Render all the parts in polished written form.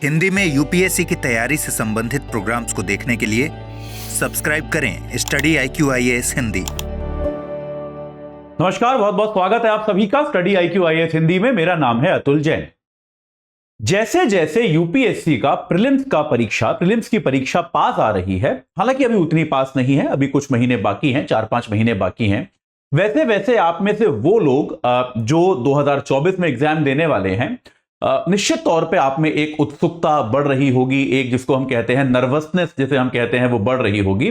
हिंदी में यूपीएससी की तैयारी से संबंधित प्रोग्राम्स को देखने के लिए सब्सक्राइब करें स्टडी IQ-IAS हिंदी। नमस्कार, बहुत बहुत स्वागत है आप सभी का स्टडी IQ-IAS हिंदी में। मेरा नाम है अतुल जैन। जैसे जैसे यूपीएससी का प्रीलिम्स की परीक्षा पास आ रही है, हालांकि अभी उतनी पास नहीं है, अभी कुछ महीने बाकी हैं, 4-5 महीने बाकी हैं, वैसे वैसे आप में से वो लोग जो 2024 में एग्जाम देने वाले हैं, निश्चित तौर पे आप में एक उत्सुकता बढ़ रही होगी, एक जिसको हम कहते हैं नर्वसनेस जिसे हम कहते हैं वो बढ़ रही होगी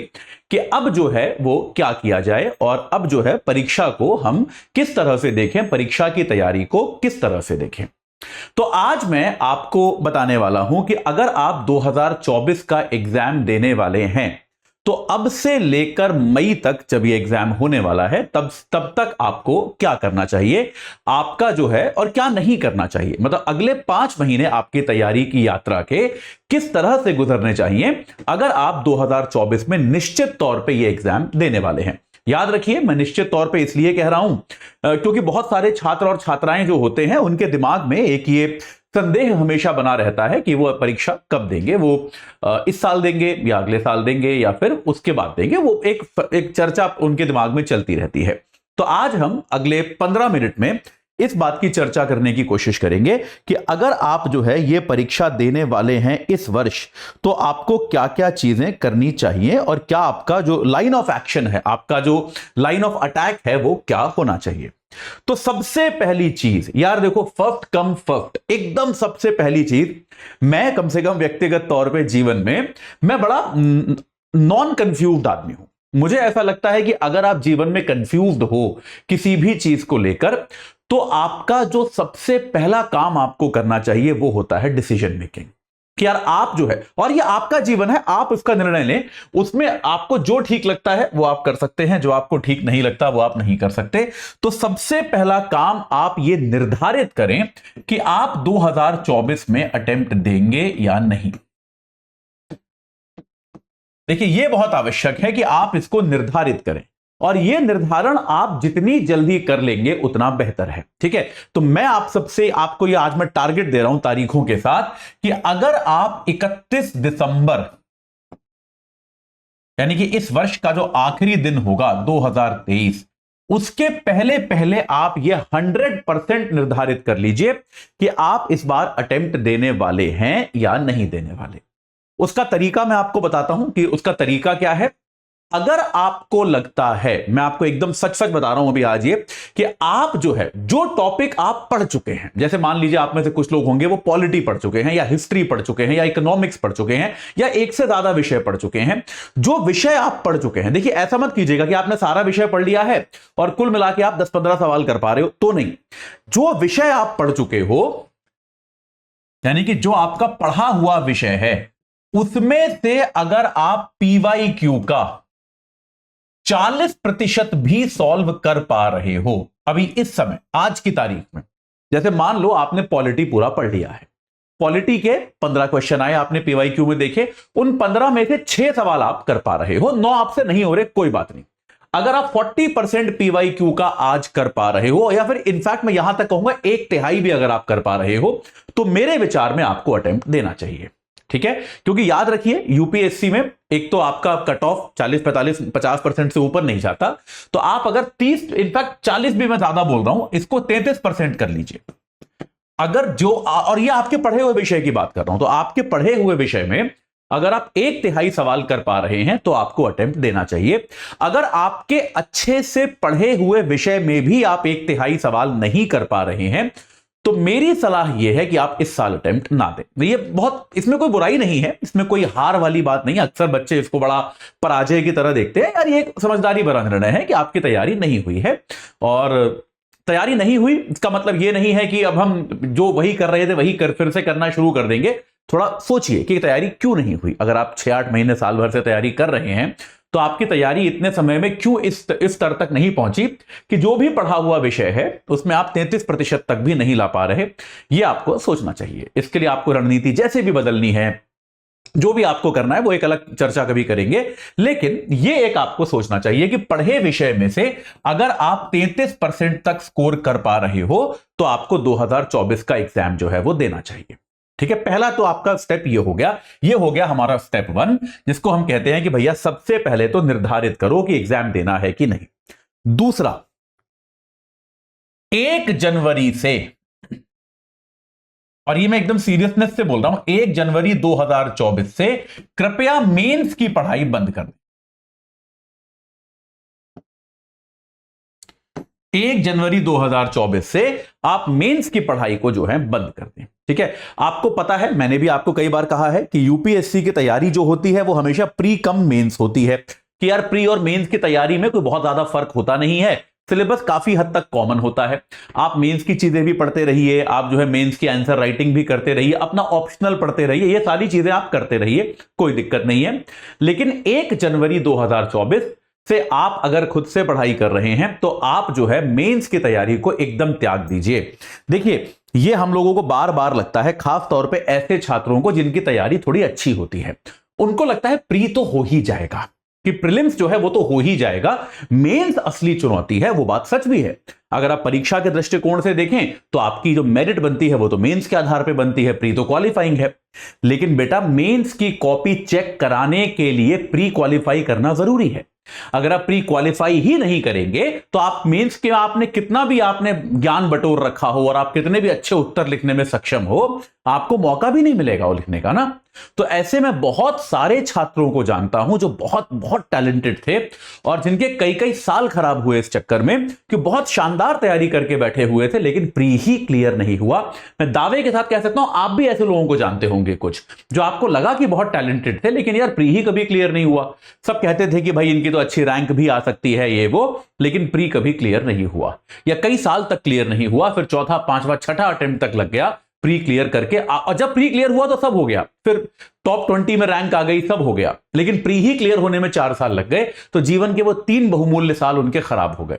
कि अब जो है वो क्या किया जाए और अब जो है परीक्षा को हम किस तरह से देखें, परीक्षा की तैयारी को किस तरह से देखें। तो आज मैं आपको बताने वाला हूं कि अगर आप 2024 का एग्जाम देने वाले हैं तो अब से लेकर मई तक जब ये एग्जाम होने वाला है तब तक आपको क्या करना चाहिए, आपका जो है और क्या नहीं करना चाहिए, मतलब अगले 5 महीने आपकी तैयारी की यात्रा के किस तरह से गुजरने चाहिए अगर आप 2024 में निश्चित तौर पे ये एग्जाम देने वाले हैं। याद रखिए, मैं निश्चित तौर पे इसलिए कह रहा हूं क्योंकि बहुत सारे छात्र और छात्राएं जो होते हैं उनके दिमाग में एक ये संदेह हमेशा बना रहता है कि वो परीक्षा कब देंगे, वो इस साल देंगे या अगले साल देंगे या फिर उसके बाद देंगे, वो एक चर्चा उनके दिमाग में चलती रहती है। तो आज हम अगले 15 मिनट में इस बात की चर्चा करने की कोशिश करेंगे कि अगर आप जो है ये परीक्षा देने वाले हैं इस वर्ष तो आपको क्या क्या चीजें करनी चाहिए और क्या आपका जो लाइन ऑफ एक्शन है, आपका जो लाइन ऑफ अटैक है वो क्या होना चाहिए। तो सबसे पहली चीज यार देखो, फर्स्ट कम फर्स्ट, एकदम सबसे पहली चीज, मैं कम से कम व्यक्तिगत तौर पे जीवन में मैं बड़ा नॉन कंफ्यूज्ड आदमी हूं। मुझे ऐसा लगता है कि अगर आप जीवन में कंफ्यूज्ड हो किसी भी चीज को लेकर तो आपका जो सबसे पहला काम आपको करना चाहिए वो होता है डिसीजन मेकिंग, कि यार आप जो है, और ये आपका जीवन है, आप उसका निर्णय लें, उसमें आपको जो ठीक लगता है वो आप कर सकते हैं, जो आपको ठीक नहीं लगता वो आप नहीं कर सकते। तो सबसे पहला काम आप ये निर्धारित करें कि आप 2024 में अटेम्प्ट देंगे या नहीं। देखिए, ये बहुत आवश्यक है कि आप इसको निर्धारित करें और यह निर्धारण आप जितनी जल्दी कर लेंगे उतना बेहतर है। ठीक है, तो मैं आपको यह आज मैं टारगेट दे रहा हूं तारीखों के साथ कि अगर आप 31 दिसंबर यानी कि इस वर्ष का जो आखिरी दिन होगा 2023, उसके पहले पहले आप यह 100% निर्धारित कर लीजिए कि आप इस बार अटेम्प्ट देने वाले हैं या नहीं देने वाले। उसका तरीका मैं आपको बताता हूं कि उसका तरीका क्या है। अगर आपको लगता है, मैं आपको एकदम सच सच बता रहा हूं अभी आज ये, कि आप जो है जो टॉपिक आप पढ़ चुके हैं, जैसे मान लीजिए आप में से कुछ लोग होंगे वो पॉलिटी पढ़ चुके हैं या हिस्ट्री पढ़ चुके हैं या इकोनॉमिक्स पढ़ चुके हैं या एक से ज्यादा विषय पढ़ चुके हैं, जो विषय आप पढ़ चुके हैं, देखिए ऐसा मत कीजिएगा कि आपने सारा विषय पढ़ लिया है और कुल मिला के आप 10-15 सवाल कर पा रहे हो, तो नहीं। जो विषय आप पढ़ चुके हो, यानी कि जो आपका पढ़ा हुआ विषय है, उसमें से अगर आप PYQ का 40% भी सॉल्व कर पा रहे हो अभी इस समय, आज की तारीख में, जैसे मान लो आपने पॉलिटी पूरा पढ़ लिया है, पॉलिटी के 15 क्वेश्चन आए, आपने PYQ में देखे, उन 15 में से 6 सवाल आप कर पा रहे हो, 9 आपसे नहीं हो रहे, कोई बात नहीं। अगर आप 40% PYQ का आज कर पा रहे हो, या फिर इनफैक्ट मैं यहां तक कहूंगा 1/3 भी अगर आप कर पा रहे हो, तो मेरे विचार में आपको अटेम्प्ट देना चाहिए। ठीक है, क्योंकि याद रखिए यूपीएससी में एक तो आपका कट ऑफ 40, 45, 50% से ऊपर नहीं जाता, तो आप अगर 30, इनफैक्ट 40 भी मैं ज्यादा बोल रहा हूं, इसको 33% कर लीजिए। अगर जो, और ये आपके पढ़े हुए विषय की बात कर रहा हूं, तो आपके पढ़े हुए विषय में अगर आप 1/3 सवाल कर पा रहे हैं तो आपको अटेम्प्ट देना चाहिए। अगर आपके अच्छे से पढ़े हुए विषय में भी आप 1/3 सवाल नहीं कर पा रहे हैं तो मेरी सलाह यह है कि आप इस साल अटेम्प्ट ना दें। ये बहुत, इसमें कोई बुराई नहीं है, इसमें कोई हार वाली बात नहीं है। अक्सर बच्चे इसको बड़ा पराजय की तरह देखते हैं। यार ये एक समझदारी भरा निर्णय है कि आपकी तैयारी नहीं हुई है, और तैयारी नहीं हुई इसका मतलब यह नहीं है कि अब हम जो वही कर रहे थे वही फिर से करना शुरू कर देंगे। थोड़ा सोचिए कि तैयारी क्यों नहीं हुई। अगर आप 6-8 महीने, साल भर से तैयारी कर रहे हैं तो आपकी तैयारी इतने समय में क्यों इस स्तर तक नहीं पहुंची कि जो भी पढ़ा हुआ विषय है उसमें आप 33% तक भी नहीं ला पा रहे। यह आपको सोचना चाहिए। इसके लिए आपको रणनीति जैसे भी बदलनी है, जो भी आपको करना है वो एक अलग चर्चा कभी करेंगे, लेकिन यह एक आपको सोचना चाहिए कि पढ़े विषय में से अगर आप 33% तक स्कोर कर पा रहे हो तो आपको 2024 का एग्जाम जो है वो देना चाहिए। ठीक है, पहला तो आपका स्टेप ये हो गया, ये हो गया हमारा स्टेप 1, जिसको हम कहते हैं कि भैया सबसे पहले तो निर्धारित करो कि एग्जाम देना है कि नहीं। दूसरा, 1 जनवरी से, और ये मैं एकदम सीरियसनेस से बोल रहा हूं, 1 जनवरी 2024 से कृपया मेंस की पढ़ाई बंद कर दें। 1 जनवरी 2024 से आप मेंस की पढ़ाई को जो है बंद कर दें। ठीक है, आपको पता है, मैंने भी आपको कई बार कहा है कि यूपीएससी की तैयारी जो होती है वो हमेशा प्री कम मेंस होती है, कि यार प्री और मेंस की तैयारी में कोई बहुत ज्यादा फर्क होता नहीं है, सिलेबस काफी हद तक कॉमन होता है। आप मेंस की चीजें भी पढ़ते रहिए, आप जो है मेंस की आंसर राइटिंग भी करते रहिए, अपना ऑप्शनल पढ़ते रहिए, ये सारी चीजें आप करते रहिए, कोई दिक्कत नहीं है। लेकिन 1 जनवरी 2024 से आप अगर खुद से पढ़ाई कर रहे हैं तो आप जो है मेंस की तैयारी को एकदम त्याग दीजिए। देखिए, ये हम लोगों को बार बार लगता है, खास तौर पे ऐसे छात्रों को जिनकी तैयारी थोड़ी अच्छी होती है, उनको लगता है प्री तो हो ही जाएगा, कि प्रीलिम्स जो है वो तो हो ही जाएगा, मेंस असली चुनौती है। वो बात सच भी है। अगर आप परीक्षा के दृष्टिकोण से देखें तो आपकी जो मेरिट बनती है वो तो मेंस के आधार पे बनती है, प्री तो क्वालिफाइंग है। लेकिन बेटा, मेंस की कॉपी चेक कराने के लिए प्री क्वालिफाई करना जरूरी है। अगर आप प्री क्वालिफाई ही नहीं करेंगे तो आप मेंस के आपने कितना भी आपने ज्ञान बटोर रखा हो और आप कितने भी अच्छे उत्तर लिखने में सक्षम हो, आपको मौका भी नहीं मिलेगा वो लिखने का ना। तो ऐसे में बहुत सारे छात्रों को जानता हूं जो बहुत बहुत टैलेंटेड थे और जिनके कई कई साल खराब हुए इस चक्कर में कि बहुत शानदार तैयारी करके बैठे हुए थे लेकिन प्री ही क्लियर नहीं हुआ। मैं दावे के साथ कह सकता हूं, आप भी ऐसे लोगों को जानते होंगे कुछ, जो आपको लगा कि बहुत टैलेंटेड थे लेकिन यार प्री ही कभी क्लियर नहीं हुआ। सब कहते थे कि भाई इनकी तो अच्छी रैंक भी आ सकती है ये वो, लेकिन प्री कभी क्लियर नहीं हुआ या कई साल तक क्लियर नहीं हुआ। फिर चौथा, पांचवा, छठा अटेम्प्ट तक लग गया प्री क्लियर करके, और जब प्री क्लियर हुआ तो सब हो गया, फिर टॉप 20 में रैंक आ गई, सब हो गया। लेकिन प्री ही क्लियर होने में 4 साल लग गए, तो जीवन के वो 3 बहुमूल्य साल उनके खराब हो गए।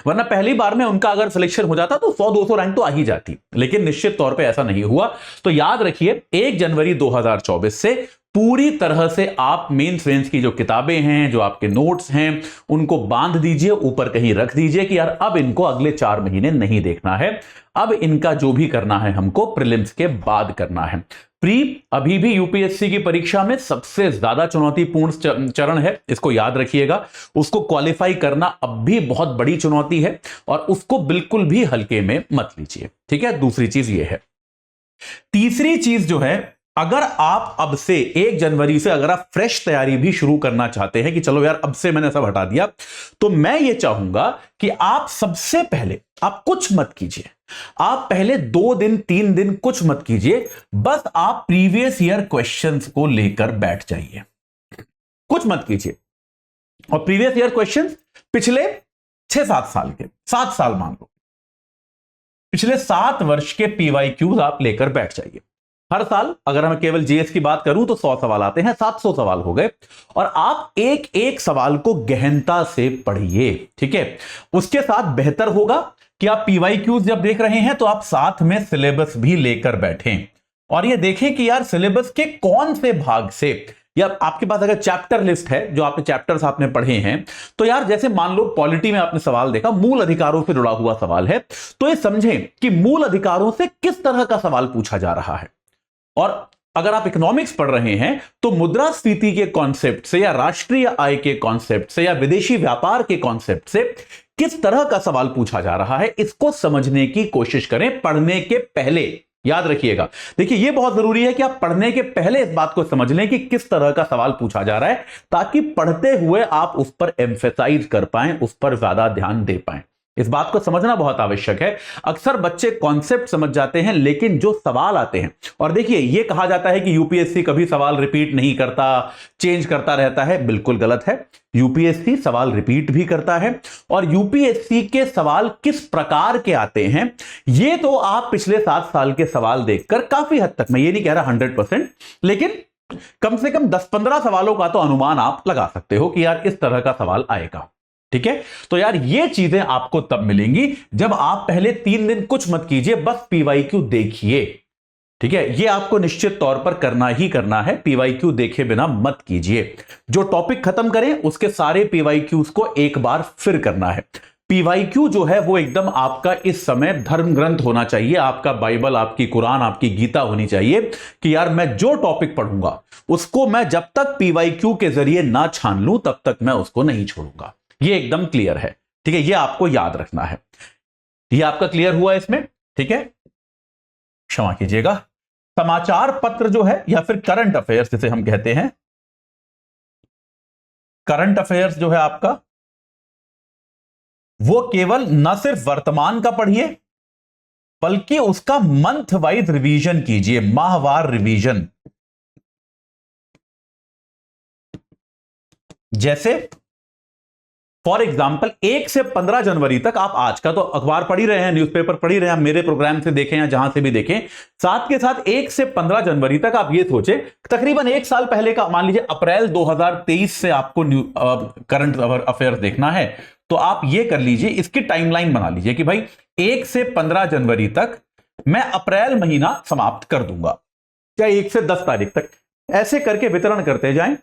वरना पहली बार में उनका अगर सिलेक्शन हो जाता तो 100-200 रैंक तो आ ही जाती, लेकिन निश्चित तौर पे ऐसा नहीं हुआ। तो याद रखिए, 1 जनवरी 2024 से पूरी तरह से आप मेंस की जो किताबें हैं, जो आपके नोट्स हैं, उनको बांध दीजिए, ऊपर कहीं रख दीजिए कि यार अब इनको अगले 4 महीने नहीं देखना है, अब इनका जो भी करना है हमको प्रीलिम्स के बाद करना है। प्री अभी भी यूपीएससी की परीक्षा में सबसे ज्यादा चुनौतीपूर्ण चरण है, इसको याद रखिएगा। उसको क्वालिफाई करना अब भी बहुत बड़ी चुनौती है और उसको बिल्कुल भी हल्के में मत लीजिए। ठीक है, दूसरी चीज ये है। तीसरी चीज जो है, अगर आप अब से 1 जनवरी से अगर आप फ्रेश तैयारी भी शुरू करना चाहते हैं कि चलो यार अब से मैंने सब हटा दिया, तो मैं ये चाहूंगा कि आप सबसे पहले आप कुछ मत कीजिए। आप पहले 2 दिन 3 दिन कुछ मत कीजिए, बस आप प्रीवियस ईयर क्वेश्चंस को लेकर बैठ जाइए, कुछ मत कीजिए। और प्रीवियस ईयर क्वेश्चंस पिछले 6-7 साल के, 7 साल मान लो, पिछले 7 वर्ष के पीवाईक्यूज आप लेकर बैठ जाइए। हर साल अगर मैं केवल जीएस की बात करूं तो 100 सवाल आते हैं, 700 सवाल हो गए, और आप एक एक सवाल को गहनता से पढ़िए। ठीक है, उसके साथ बेहतर होगा कि आप पीवाईक्यूज जब देख रहे हैं तो आप साथ में सिलेबस भी लेकर बैठें और ये देखें कि यार सिलेबस के कौन से भाग से, या आपके पास अगर चैप्टर लिस्ट है, जो आपने चैप्टर्स आपने पढ़े हैं, तो यार जैसे मान लो पॉलिटी में आपने सवाल देखा, मूल अधिकारों से जुड़ा हुआ सवाल है, तो ये समझें कि मूल अधिकारों से किस तरह का सवाल पूछा जा रहा है। और अगर आप इकोनॉमिक्स पढ़ रहे हैं तो मुद्रास्फीति के कॉन्सेप्ट से या राष्ट्रीय आय के कॉन्सेप्ट से या विदेशी व्यापार के कॉन्सेप्ट से किस तरह का सवाल पूछा जा रहा है, इसको समझने की कोशिश करें पढ़ने के पहले। याद रखिएगा, देखिए ये बहुत जरूरी है कि आप पढ़ने के पहले इस बात को समझ लें कि किस तरह का सवाल पूछा जा रहा है, ताकि पढ़ते हुए आप उस पर एम्फेसाइज कर पाएं, उस पर ज्यादा ध्यान दे पाएं। इस बात को समझना बहुत आवश्यक है। अक्सर बच्चे कॉन्सेप्ट समझ जाते हैं लेकिन जो सवाल आते हैं, और देखिए ये कहा जाता है कि यूपीएससी कभी सवाल रिपीट नहीं करता, चेंज करता रहता है, बिल्कुल गलत है। यूपीएससी सवाल रिपीट भी करता है, और यूपीएससी के सवाल किस प्रकार के आते हैं ये तो आप पिछले 7 साल के सवाल देखकर काफी हद तक, मैं ये नहीं कह रहा 100%, लेकिन कम से कम 10-15 सवालों का तो अनुमान आप लगा सकते हो कि यार इस तरह का सवाल आएगा। ठीक है, तो यार ये चीजें आपको तब मिलेंगी जब आप पहले 3 दिन कुछ मत कीजिए, बस पीवाईक्यू देखिए। ठीक है, ये आपको निश्चित तौर पर करना ही करना है, पीवाईक्यू देखे बिना मत कीजिए। जो टॉपिक खत्म करें उसके सारे पीवाईक्यूज को एक बार फिर करना है। पीवाईक्यू जो है वो एकदम आपका इस समय धर्म ग्रंथ होना चाहिए, आपका बाइबल, आपकी कुरान, आपकी गीता होनी चाहिए कि यार मैं जो टॉपिक पढ़ूंगा उसको मैं जब तक पीवाईक्यू के जरिए ना छान लूं तब तक मैं उसको नहीं छोड़ूंगा। ये एकदम क्लियर है, ठीक है, ये आपको याद रखना है। ये आपका क्लियर हुआ इसमें, ठीक है, क्षमा कीजिएगा। समाचार पत्र जो है या फिर करंट अफेयर्स जिसे हम कहते हैं, करंट अफेयर्स जो है आपका, वो केवल न सिर्फ वर्तमान का पढ़िए बल्कि उसका मंथ वाइज रिवीजन कीजिए, माहवार रिवीजन। जैसे फॉर एग्जाम्पल 1 से 15 जनवरी तक आप आज का तो अखबार पढ़ ही रहे हैं, न्यूज़पेपर पढ़ ही रहे हैं, मेरे प्रोग्राम से देखें या जहां से भी देखें, साथ के साथ 1 से 15 जनवरी तक आप ये सोचे तकरीबन 1 साल पहले का, मान लीजिए अप्रैल 2023 से आपको करंट अफेयर्स देखना है तो आप ये कर लीजिए, इसकी टाइमलाइन बना लीजिए कि भाई 1 से 15 जनवरी तक मैं अप्रैल महीना समाप्त कर दूंगा, या 1 से 10 तारीख तक, ऐसे करके वितरण करते जाएं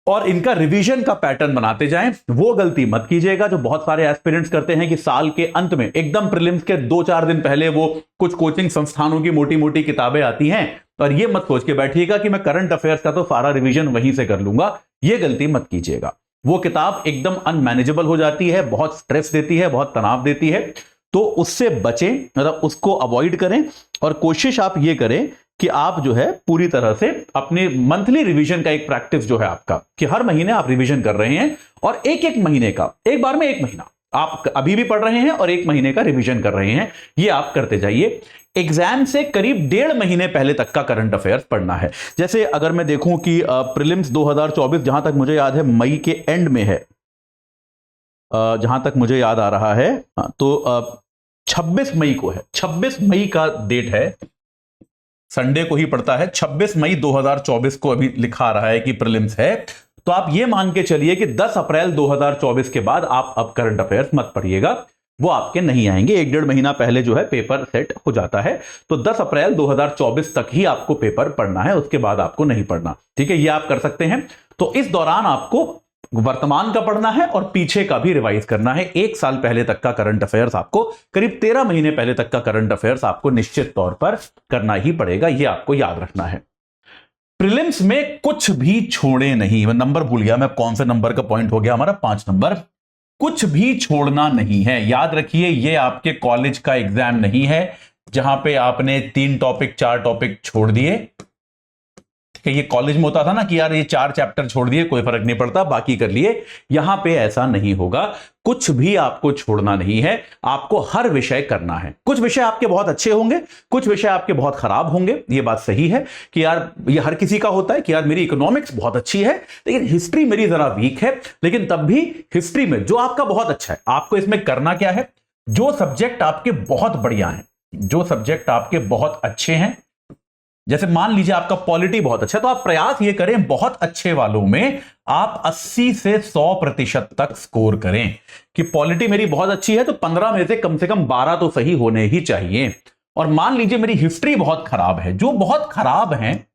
और इनका रिवीजन का पैटर्न बनाते जाएं। वो गलती मत कीजिएगा जो बहुत सारे एस्पिरेंट्स करते हैं कि साल के अंत में एकदम प्रीलिम्स के 2-4 दिन पहले वो कुछ कोचिंग संस्थानों की मोटी मोटी किताबें आती हैं और ये मत सोच के बैठिएगा कि मैं करंट अफेयर्स का तो सारा रिवीजन वहीं से कर लूंगा। ये गलती मत कीजिएगा, वो किताब एकदम अनमैनेजेबल हो जाती है, बहुत स्ट्रेस देती है, बहुत तनाव देती है, तो उससे बचें, मतलब उसको अवॉइड करें और कोशिश आप ये करें कि आप जो है पूरी तरह से अपने मंथली रिवीजन का एक प्रैक्टिस जो है आपका, कि हर महीने आप रिवीजन कर रहे हैं और एक महीने का, एक बार में 1 महीना आप अभी भी पढ़ रहे हैं और 1 महीने का रिवीजन कर रहे हैं, ये आप करते जाइए। एग्जाम से करीब 1.5 महीने पहले तक का करंट अफेयर्स पढ़ना है। जैसे अगर मैं देखूं कि प्रीलिम्स 2024 जहां तक मुझे याद है मई के एंड में है, जहां तक मुझे याद आ रहा है, तो 26 मई को है, 26 मई का डेट है, संडे को ही पड़ता है, 26 मई 2024 को अभी लिखा रहा है कि प्रीलिम्स है। तो आप ये मान के चलिए कि 10 अप्रैल 2024 के बाद आप अब करंट अफेयर्स मत पढ़िएगा, वो आपके नहीं आएंगे। 1-1.5 महीना पहले जो है पेपर सेट हो जाता है, तो 10 अप्रैल 2024 तक ही आपको पेपर पढ़ना है, उसके बाद आपको नहीं पढ़ना, ठीक है, ये आप कर सकते हैं। तो इस दौरान आपको वर्तमान का पढ़ना है और पीछे का भी रिवाइज करना है। 1 साल पहले तक का करंट अफेयर्स आपको, करीब 13 महीने पहले तक का करंट अफेयर्स आपको निश्चित तौर पर करना ही पड़ेगा, यह आपको याद रखना है। प्रीलिम्स में कुछ भी छोड़े नहीं, मैं नंबर भूल गया, मैं कौन से नंबर का पॉइंट हो गया हमारा, 5 नंबर, कुछ भी छोड़ना नहीं है। याद रखिए ये आपके कॉलेज का एग्जाम नहीं है जहां पे आपने 3 टॉपिक 4 टॉपिक छोड़ दिए, कि ये कॉलेज में होता था ना कि यार ये 4 चैप्टर छोड़ दिए कोई फर्क नहीं पड़ता बाकी कर लिए, यहां पे ऐसा नहीं होगा, कुछ भी आपको छोड़ना नहीं है, आपको हर विषय करना है। कुछ विषय आपके बहुत अच्छे होंगे, कुछ विषय आपके बहुत खराब होंगे, ये बात सही है कि यार ये हर किसी का होता है कि यार मेरी इकोनॉमिक्स बहुत अच्छी है लेकिन हिस्ट्री मेरी जरा वीक है, लेकिन तब भी हिस्ट्री में जो आपका बहुत अच्छा है आपको इसमें करना क्या है, जो सब्जेक्ट आपके बहुत बढ़िया हैं, जो सब्जेक्ट आपके बहुत अच्छे हैं, जैसे मान लीजिए आपका पॉलिटी बहुत अच्छा है तो आप प्रयास ये करें बहुत अच्छे वालों में आप 80 से 100% तक स्कोर करें कि पॉलिटी मेरी बहुत अच्छी है तो 15 में से कम 12 तो सही होने ही चाहिए। और मान लीजिए मेरी हिस्ट्री बहुत खराब है, जो बहुत खराब हैं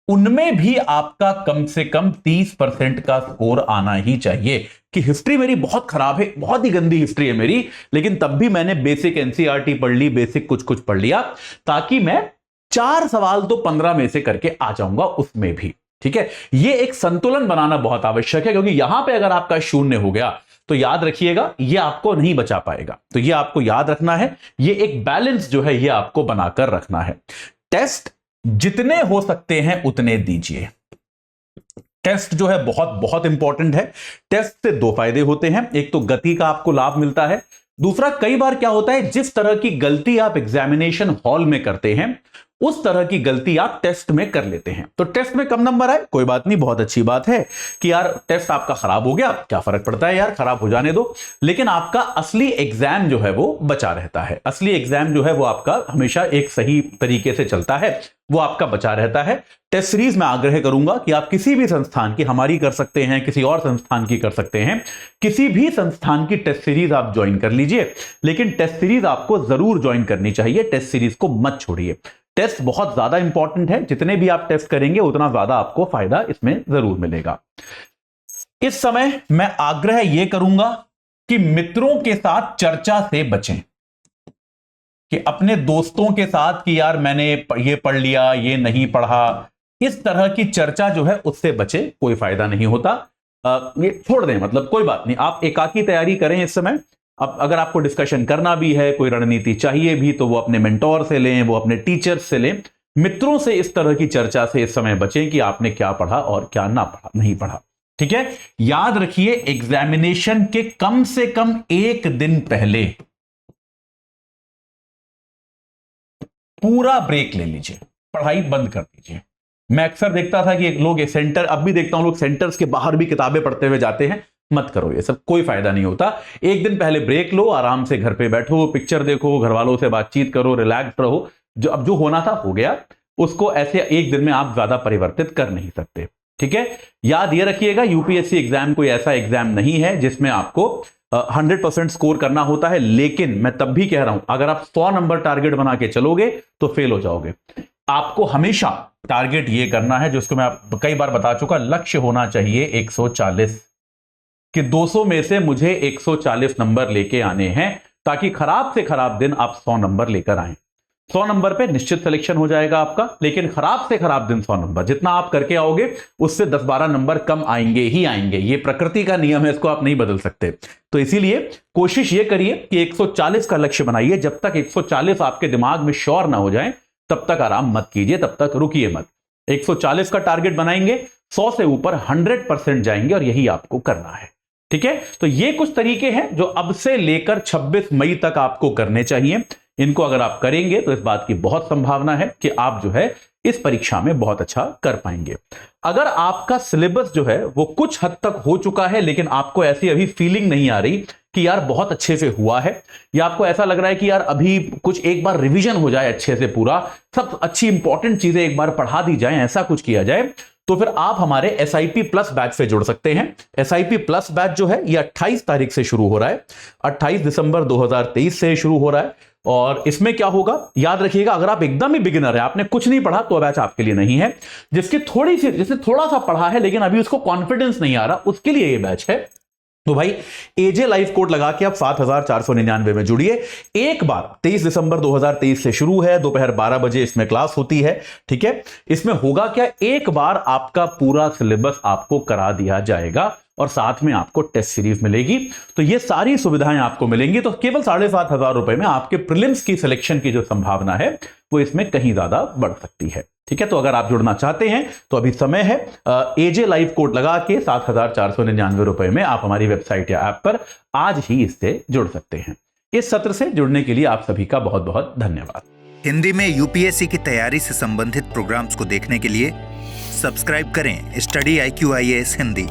उनमें भी आपका कम से कम 30% का स्कोर आना ही चाहिए कि हिस्ट्री मेरी बहुत खराब है, बहुत ही गंदी हिस्ट्री है मेरी, लेकिन तब भी मैंने बेसिक एनसीईआरटी पढ़ ली, बेसिक कुछ पढ़ लिया, ताकि मैं 4 सवाल तो 15 में से करके आ जाऊंगा उसमें भी। ठीक है, ये एक संतुलन बनाना बहुत आवश्यक है क्योंकि यहां पे अगर आपका 0 हो गया तो याद रखिएगा ये आपको नहीं बचा पाएगा, तो ये आपको याद रखना है, ये एक बैलेंस जो है ये आपको बनाकर रखना है। टेस्ट जितने हो सकते हैं उतने दीजिए। टेस्ट जो है बहुत बहुत इंपॉर्टेंट है। टेस्ट से 2 फायदे होते हैं, एक तो गति का आपको लाभ मिलता है, दूसरा कई बार क्या होता है जिस तरह की गलती आप एग्जामिनेशन हॉल में करते हैं उस तरह की गलती आप टेस्ट में कर लेते हैं। तो टेस्ट में कम नंबर आए कोई बात नहीं, बहुत अच्छी बात है कि यार टेस्ट आपका खराब हो गया, क्या फर्क पड़ता है यार, खराब हो जाने दो, लेकिन आपका असली एग्जाम जो है वो बचा रहता है। असली एग्जाम जो है वो आपका हमेशा एक सही तरीके से चलता है, वो आपका बचा रहता है। टेस्ट सीरीज में आग्रह करूंगा कि आप किसी भी संस्थान की, हमारी कर सकते हैं, किसी और संस्थान की कर सकते हैं, किसी भी संस्थान की टेस्ट सीरीज आप ज्वाइन कर लीजिए, लेकिन टेस्ट सीरीज आपको जरूर ज्वाइन करनी चाहिए, टेस्ट सीरीज को मत छोड़िए। टेस्ट बहुत ज्यादा इंपॉर्टेंट है, जितने भी आप टेस्ट करेंगे उतना ज्यादा आपको फायदा इसमें जरूर मिलेगा। इस समय मैं आग्रह यह करूंगा कि मित्रों के साथ चर्चा से बचें, कि अपने दोस्तों के साथ कि यार मैंने ये पढ़ लिया, ये नहीं पढ़ा, इस तरह की चर्चा जो है उससे बचे, कोई फायदा नहीं होता। ये छोड़ दें, मतलब कोई बात नहीं, आप एकाकी तैयारी करें इस समय। अब अगर आपको डिस्कशन करना भी है, कोई रणनीति चाहिए भी, तो वो अपने मेंटोर से लें, वो अपने टीचर्स से लें। मित्रों से इस तरह की चर्चा से इस समय बचें कि आपने क्या पढ़ा और क्या ना पढ़ा, नहीं पढ़ा। ठीक है, याद रखिए एग्जामिनेशन के कम से कम एक दिन पहले पूरा ब्रेक ले लीजिए, पढ़ाई बंद कर दीजिए। मैं अक्सर देखता था कि लोग सेंटर, अब भी देखता हूं लोग सेंटर्स के बाहर भी किताबें पढ़ते हुए जाते हैं। मत करो ये सब, कोई फायदा नहीं होता। एक दिन पहले ब्रेक लो, आराम से घर पे बैठो, पिक्चर देखो, घर वालों से बातचीत करो, रिलैक्स रहो। जो होना था हो गया, उसको ऐसे एक दिन में आप ज्यादा परिवर्तित कर नहीं सकते। ठीक है, याद ये रखिएगा यूपीएससी एग्जाम कोई ऐसा एग्जाम नहीं है जिसमें आपको 100% स्कोर करना होता है। लेकिन मैं तब भी कह रहा हूं, अगर आप 100 नंबर टारगेट बना के चलोगे तो फेल हो जाओगे। आपको हमेशा टारगेट ये करना है, जिसको मैं कई बार बता चुका, लक्ष्य होना चाहिए 140, कि 200 में से मुझे 140 नंबर लेके आने हैं, ताकि खराब से खराब दिन आप 100 नंबर लेकर आए। 100 नंबर पे निश्चित सिलेक्शन हो जाएगा आपका, लेकिन खराब से खराब दिन 100 नंबर, जितना आप करके आओगे उससे 10-12 नंबर कम आएंगे ही आएंगे। ये प्रकृति का नियम है, इसको आप नहीं बदल सकते। तो इसीलिए कोशिश ये करिए कि 140 का लक्ष्य बनाइए। जब तक 140 आपके दिमाग में श्योर ना हो जाए तब तक आराम मत कीजिए, तब तक रुकिए मत। 140 का टारगेट बनाएंगे, 100 से ऊपर 100% जाएंगे, और यही आपको करना है। ठीक है, तो ये कुछ तरीके हैं जो अब से लेकर 26 मई तक आपको करने चाहिए। इनको अगर आप करेंगे तो इस बात की बहुत संभावना है कि आप जो है इस परीक्षा में बहुत अच्छा कर पाएंगे। अगर आपका सिलेबस जो है वो कुछ हद तक हो चुका है, लेकिन आपको ऐसी अभी फीलिंग नहीं आ रही कि यार बहुत अच्छे से हुआ है, या आपको ऐसा लग रहा है कि यार अभी कुछ एक बार रिवीजन हो जाए अच्छे से, पूरा सब अच्छी इंपॉर्टेंट चीजें एक बार पढ़ा दी जाए, ऐसा कुछ किया जाए, तो फिर आप हमारे SIP प्लस बैच से जुड़ सकते हैं। SIP प्लस बैच जो है ये 28 तारीख से शुरू हो रहा है, 28 दिसंबर 2023 से शुरू हो रहा है। और इसमें क्या होगा, याद रखिएगा, अगर आप एकदम ही बिगिनर है, आपने कुछ नहीं पढ़ा, तो बैच आपके लिए नहीं है। जिससे थोड़ा सा पढ़ा है लेकिन अभी उसको कॉन्फिडेंस नहीं आ रहा, उसके लिए ये बैच है। तो भाई AJ लाइव कोड लगा के आप 7499 में जुड़िए। एक बार 23 दिसंबर 2023 से शुरू है, दोपहर 12 बजे इसमें क्लास होती है। ठीक है, इसमें होगा क्या, एक बार आपका पूरा सिलेबस आपको करा दिया जाएगा और साथ में आपको टेस्ट सीरीज मिलेगी। तो ये सारी सुविधाएं आपको मिलेंगी। तो केवल 7500 रुपए में आपके प्रीलिम्स की सिलेक्शन की जो संभावना है वो इसमें कहीं ज्यादा बढ़ सकती है। ठीक है, तो अगर आप जुड़ना चाहते हैं तो अभी समय है। AJ लाइव कोड लगा के 7499 रुपए में आप हमारी वेबसाइट या ऐप पर आज ही इससे जुड़ सकते हैं। इस सत्र से जुड़ने के लिए आप सभी का बहुत बहुत धन्यवाद। हिंदी में यूपीएससी की तैयारी से संबंधित प्रोग्राम्स को देखने के लिए सब्सक्राइब करें स्टडी IQ IAS हिंदी।